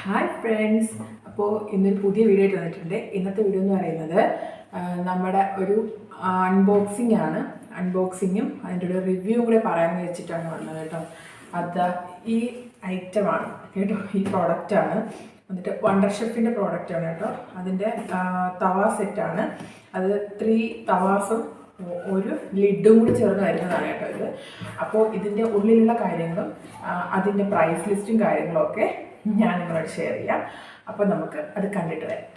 Hi friends. അപ്പോൾ ഇന്നൊരു പുതിയ വീഡിയോ ആയിട്ട് വന്നിട്ടുണ്ട്. ഇന്നത്തെ വീഡിയോ എന്ന് പറയുന്നത് നമ്മുടെ ഒരു അൺബോക്സിംഗ് ആണ്. അൺബോക്സിങ്ങും അതിൻ്റെ ഒരു റിവ്യൂവും കൂടെ പറയാമെന്ന് വെച്ചിട്ടാണ് വന്നത് കേട്ടോ. അത് ഈ ഐറ്റമാണ് കേട്ടോ, ഈ പ്രോഡക്റ്റാണ്. എന്നിട്ട് വണ്ടർ ഷെഫിൻ്റെ പ്രോഡക്റ്റാണ് കേട്ടോ. അതിൻ്റെ തവ സെറ്റാണ്. അത് 3 തവാസും ഒരു ലിഡും കൂടി ചേർന്ന് വരുന്നതാണ് കേട്ടോ ഇത്. അപ്പോൾ ഇതിൻ്റെ ഉള്ളിലുള്ള കാര്യങ്ങളും അതിൻ്റെ പ്രൈസ് ലിസ്റ്റും കാര്യങ്ങളും ഒക്കെ ഞാൻ നിങ്ങളോട് ഷെയർ ചെയ്യാം. അപ്പോൾ നമുക്ക് അത് കണ്ടിട്ട് വരാം.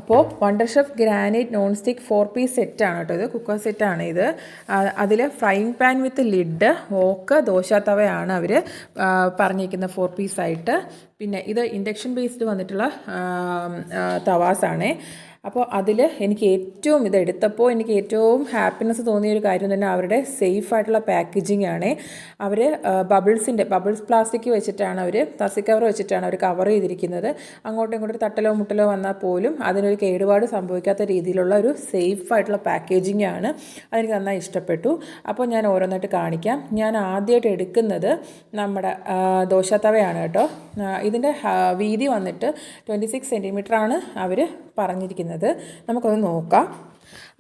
അപ്പോൾ Wonderchef granite non stick 4 piece സെറ്റാണ് കേട്ടോ ഇത്. കുക്കർ സെറ്റാണ് ഇത്. അതിൽ ഫ്രൈയിങ് പാൻ വിത്ത് ലിഡ്, ഓക്ക്, ദോശാത്തവയാണ് അവർ പറഞ്ഞിരിക്കുന്ന 4 പീസായിട്ട്. പിന്നെ ഇത് ഇൻഡക്ഷൻ ബേസ്ഡ് വന്നിട്ടുള്ള തവാസാണേ. അപ്പോൾ അതിൽ എനിക്ക് ഏറ്റവും ഇതെടുത്തപ്പോൾ എനിക്ക് ഏറ്റവും ഹാപ്പിനെസ് തോന്നിയൊരു കാര്യം തന്നെ അവരുടെ സേഫായിട്ടുള്ള പാക്കേജിങ് ആണ്. അവർ ബബിൾസ് പ്ലാസ്റ്റിക് വെച്ചിട്ടാണ് അവർ പ്ലാസ്റ്റിക് കവർ വെച്ചിട്ടാണ് അവർ കവർ ചെയ്തിരിക്കുന്നത്. അങ്ങോട്ടും ഇങ്ങോട്ടും തട്ടലോ മുട്ടലോ വന്നാൽ പോലും അതിനൊരു കേടുപാട് സംഭവിക്കാത്ത രീതിയിലുള്ള ഒരു സേഫായിട്ടുള്ള പാക്കേജിങ് ആണ്. അതെനിക്ക് നന്നായി ഇഷ്ടപ്പെട്ടു. അപ്പോൾ ഞാൻ ഓരോന്നായിട്ട് കാണിക്കാം. ഞാൻ ആദ്യമായിട്ട് എടുക്കുന്നത് നമ്മുടെ ദോശത്തവയാണ് കേട്ടോ. ഇതിൻ്റെ വീതി വന്നിട്ട് 26 സെൻറ്റിമീറ്ററാണ് അവർ പറഞ്ഞിരിക്കുന്നത്. നമുക്കൊന്ന് നോക്കാം.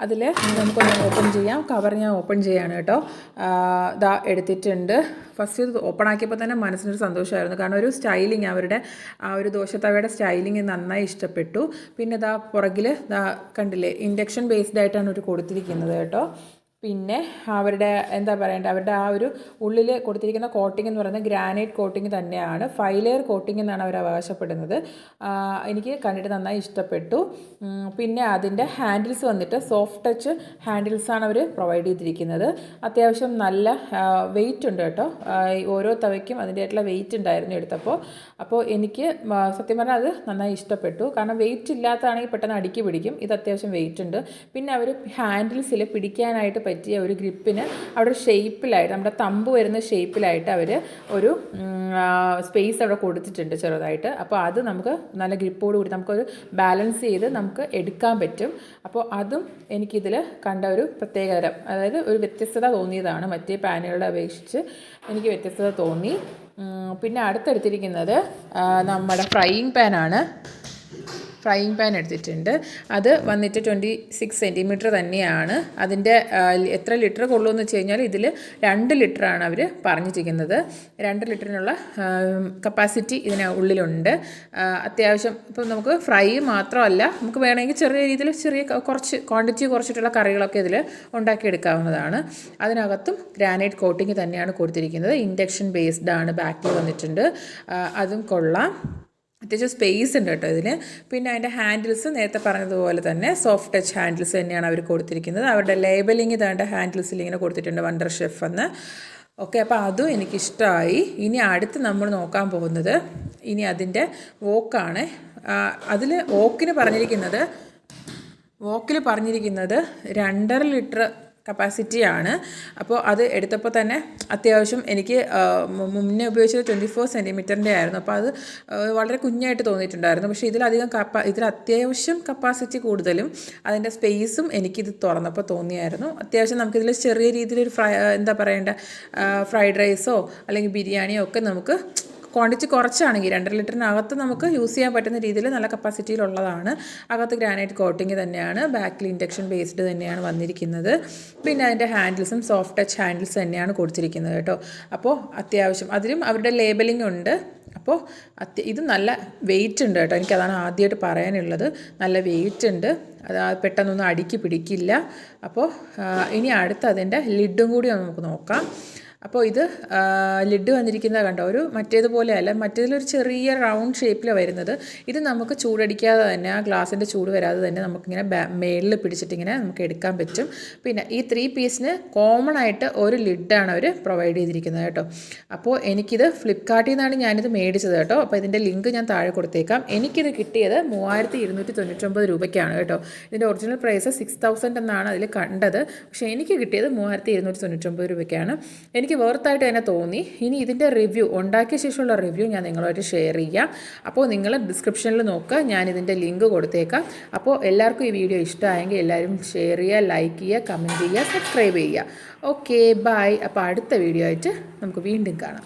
അതിൽ നമുക്കൊന്ന് ഓപ്പൺ ചെയ്യാം. കവർ ഞാൻ ഓപ്പൺ ചെയ്യാണ് കേട്ടോ. ഇതാ എടുത്തിട്ടുണ്ട്. ഫസ്റ്റ് ഇത് ഓപ്പൺ ആക്കിയപ്പോൾ തന്നെ മനസ്സിനൊരു സന്തോഷമായിരുന്നു. കാരണം ഒരു സ്റ്റൈലിങ്, അവരുടെ ആ ഒരു ദോശത്തവയുടെ സ്റ്റൈലിങ് നന്നായി ഇഷ്ടപ്പെട്ടു. പിന്നെ ഇതാ പുറകിൽ കണ്ടില്ലേ, ഇൻഡക്ഷൻ ബേസ്ഡ് ആയിട്ടാണ് അവർ കൊടുത്തിരിക്കുന്നത് കേട്ടോ. പിന്നെ അവരുടെ എന്താ പറയേണ്ടത്, അവരുടെ ആ ഒരു ഉള്ളിൽ കൊടുത്തിരിക്കുന്ന കോട്ടിംഗ് എന്ന് പറയുന്നത് ഗ്രാനൈറ്റ് കോട്ടിംഗ് തന്നെയാണ്. 5 ലെയർ കോട്ടിംഗ് എന്നാണ് അവർ അവകാശപ്പെടുന്നത്. എനിക്ക് കണ്ടിട്ട് നന്നായി ഇഷ്ടപ്പെട്ടു. പിന്നെ അതിൻ്റെ ഹാൻഡിൽസ് വന്നിട്ട് സോഫ്റ്റ് ടച്ച് ഹാൻഡിൽസാണ് അവർ പ്രൊവൈഡ് ചെയ്തിരിക്കുന്നത്. അത്യാവശ്യം നല്ല വെയിറ്റ് ഉണ്ട് കേട്ടോ. ഓരോ തവയ്ക്കും അതിൻ്റെതായിട്ടുള്ള വെയിറ്റ് ഉണ്ടായിരുന്നു എടുത്തപ്പോൾ. അപ്പോൾ എനിക്ക് സത്യം പറഞ്ഞാൽ അത് നന്നായി ഇഷ്ടപ്പെട്ടു. കാരണം വെയിറ്റ് ഇല്ലാത്തതാണെങ്കിൽ പെട്ടെന്ന് അടുക്കി പിടിക്കും. ഇത് അത്യാവശ്യം വെയിറ്റ് ഉണ്ട്. പിന്നെ അവർ ഹാൻഡിൽസിൽ പിടിക്കാനായിട്ട് പറ്റിയ ഒരു ഗ്രിപ്പിന് അവിടെ ഷേപ്പിലായിട്ട്, നമ്മുടെ തമ്പ് വരുന്ന ഷേപ്പിലായിട്ട് അവർ ഒരു സ്പേസ് അവിടെ കൊടുത്തിട്ടുണ്ട് ചെറുതായിട്ട്. അപ്പോൾ അത് നമുക്ക് നല്ല ഗ്രിപ്പോട് കൂടി നമുക്കൊരു ബാലൻസ് ചെയ്ത് നമുക്ക് എടുക്കാൻ പറ്റും. അപ്പോൾ അതും എനിക്കിതിൽ കണ്ട ഒരു പ്രത്യേകതരം, അതായത് ഒരു വ്യത്യസ്തത തോന്നിയതാണ്. മറ്റേ പാനുകളുടെ അപേക്ഷിച്ച് എനിക്ക് വ്യത്യസ്തത തോന്നി. പിന്നെ അടുത്തെടുത്തിരിക്കുന്നത് നമ്മുടെ ഫ്രൈയിങ് പാനാണ്. ഫ്രൈയിങ് പാൻ എടുത്തിട്ടുണ്ട്. അത് വന്നിട്ട് 26 സെൻറ്റിമീറ്റർ തന്നെയാണ്. അതിൻ്റെ എത്ര ലിറ്റർ കൊള്ളുമെന്ന് വെച്ച് കഴിഞ്ഞാൽ ഇതിൽ 2 ലിറ്ററാണ് അവർ പറഞ്ഞിരിക്കുന്നത്. 2 ലിറ്ററിനുള്ള കപ്പാസിറ്റി ഇതിന് ഉള്ളിലുണ്ട്. അത്യാവശ്യം ഇപ്പം നമുക്ക് ഫ്രൈ മാത്രമല്ല, നമുക്ക് വേണമെങ്കിൽ ചെറിയ രീതിയിൽ കുറച്ച് ക്വാണ്ടിറ്റി കുറച്ചിട്ടുള്ള കറികളൊക്കെ ഇതിൽ ഉണ്ടാക്കിയെടുക്കാവുന്നതാണ്. അതിനകത്തും ഗ്രാനൈറ്റ് കോട്ടിങ് തന്നെയാണ് കൊടുത്തിരിക്കുന്നത്. ഇൻഡക്ഷൻ ബേസ്ഡ് ആണ്. ബാക്കിൽ വന്നിട്ടുണ്ട്. അതും കൊള്ളാം. അത്യാവശ്യം സ്പേസ് ഉണ്ട് കേട്ടോ ഇതിന്. പിന്നെ അതിൻ്റെ ഹാൻഡിൽസ് നേരത്തെ പറഞ്ഞതുപോലെ തന്നെ സോഫ്റ്റ് ടച്ച് ഹാൻഡിൽസ് തന്നെയാണ് അവർ കൊടുത്തിരിക്കുന്നത്. അവരുടെ ലേബലിങ് ഇതാണ്ട് ഹാൻഡിൽസിൽ ഇങ്ങനെ കൊടുത്തിട്ടുണ്ട് വണ്ടർ ഷെഫ് എന്ന്. ഓക്കെ, അപ്പോൾ അതും എനിക്കിഷ്ടമായി. ഇനി അടുത്ത് നമ്മൾ നോക്കാൻ പോകുന്നത് ഇനി അതിൻ്റെ വോക്കാണ്. അതിൽ വോക്കിൽ പറഞ്ഞിരിക്കുന്നത് 2.5 ലിറ്റർ കപ്പാസിറ്റിയാണ്. അപ്പോൾ അത് എടുത്തപ്പോൾ തന്നെ അത്യാവശ്യം എനിക്ക് മുന്നേ ഉപയോഗിച്ചത് 24 സെൻറ്റിമീറ്ററിൻ്റെ ആയിരുന്നു. അപ്പോൾ അത് വളരെ കുഞ്ഞായിട്ട് തോന്നിയിട്ടുണ്ടായിരുന്നു. പക്ഷേ ഇതിൽ അത്യാവശ്യം കപ്പാസിറ്റി കൂടുതലും അതിൻ്റെ സ്പേസും എനിക്കിത് തുറന്നപ്പോൾ തോന്നിയായിരുന്നു. അത്യാവശ്യം നമുക്കിതിൽ ചെറിയ രീതിയിലൊരു ഫ്രൈഡ് റൈസോ അല്ലെങ്കിൽ ബിരിയാണിയോ ഒക്കെ നമുക്ക് ക്വാണ്ടിറ്റി കുറച്ചാണെങ്കിൽ 2 ലിറ്ററിനകത്ത് നമുക്ക് യൂസ് ചെയ്യാൻ പറ്റുന്ന രീതിയിൽ നല്ല കപ്പാസിറ്റിയിലുള്ളതാണ്. അകത്ത് ഗ്രാനൈറ്റ് കോട്ടിങ് തന്നെയാണ്. ബാക്കിൽ ഇൻഡക്ഷൻ ബേസ്ഡ് തന്നെയാണ് വന്നിരിക്കുന്നത്. പിന്നെ അതിൻ്റെ ഹാൻഡിൽസും സോഫ്റ്റ് ടച്ച് ഹാൻഡിൽസ് തന്നെയാണ് കൊടുത്തിരിക്കുന്നത് കേട്ടോ. അപ്പോൾ അത്യാവശ്യം അതിലും അവരുടെ ലേബലിംഗ് ഉണ്ട്. അപ്പോൾ ഇത് നല്ല വെയിറ്റ് ഉണ്ട് കേട്ടോ. എനിക്കതാണ് ആദ്യമായിട്ട് പറയാനുള്ളത്. നല്ല വെയിറ്റ് ഉണ്ട്. അത് പെട്ടെന്നൊന്നും അടുക്കി പിടിക്കില്ല. അപ്പോൾ ഇനി അടുത്ത് അതിൻ്റെ ലിഡും കൂടി നമുക്ക് നോക്കാം. അപ്പോൾ ഇത് ലിഡ് വന്നിരിക്കുന്നത് കണ്ടോ, ഒരു മറ്റേതുപോലെയല്ല. മറ്റേതിലൊരു ചെറിയ റൗണ്ട് ഷേപ്പിലാണ് വരുന്നത്. ഇത് നമുക്ക് ചൂടടിക്കാതെ തന്നെ, ആ ഗ്ലാസിൻ്റെ ചൂട് വരാതെ തന്നെ നമുക്കിങ്ങനെ മേളിൽ പിടിച്ചിട്ടിങ്ങനെ നമുക്ക് എടുക്കാൻ പറ്റും. പിന്നെ ഈ 3 പീസിന് കോമൺ ആയിട്ട് ഒരു ലിഡാണ് അവർ പ്രൊവൈഡ് ചെയ്തിരിക്കുന്നത് കേട്ടോ. അപ്പോൾ എനിക്കിത് ഫ്ലിപ്കാർട്ടിൽ നിന്നാണ് ഞാനിത് മേടിച്ചത് കേട്ടോ. അപ്പോൾ ഇതിൻ്റെ ലിങ്ക് ഞാൻ താഴെ കൊടുത്തേക്കാം. എനിക്കിത് കിട്ടിയത് 3299 രൂപയ്ക്കാണ് കേട്ടോ. ഇതിൻ്റെ ഒറിജിനൽ പ്രൈസ് 6000 എന്നാണ് അതിൽ കണ്ടത്. പക്ഷേ എനിക്ക് കിട്ടിയത് 3299 രൂപയ്ക്കാണ്. എനിക്ക് വർത്തായിട്ട് തന്നെ തോന്നി. ഇനി ഇതിൻ്റെ റിവ്യൂ, ഉണ്ടാക്കിയ ശേഷമുള്ള റിവ്യൂ ഞാൻ നിങ്ങളുമായിട്ട് ഷെയർ ചെയ്യാം. അപ്പോൾ നിങ്ങൾ ഡിസ്ക്രിപ്ഷനിൽ നോക്കുക, ഞാനിതിൻ്റെ ലിങ്ക് കൊടുത്തേക്കാം. അപ്പോൾ എല്ലാവർക്കും ഈ വീഡിയോ ഇഷ്ടമായെങ്കിൽ എല്ലാവരും ഷെയർ ചെയ്യുക, ലൈക്ക് ചെയ്യുക, കമൻറ്റ് ചെയ്യുക, സബ്സ്ക്രൈബ് ചെയ്യുക. Okay, bye. അപ്പോൾ അടുത്ത വീഡിയോ ആയിട്ട് നമുക്ക് വീണ്ടും കാണാം.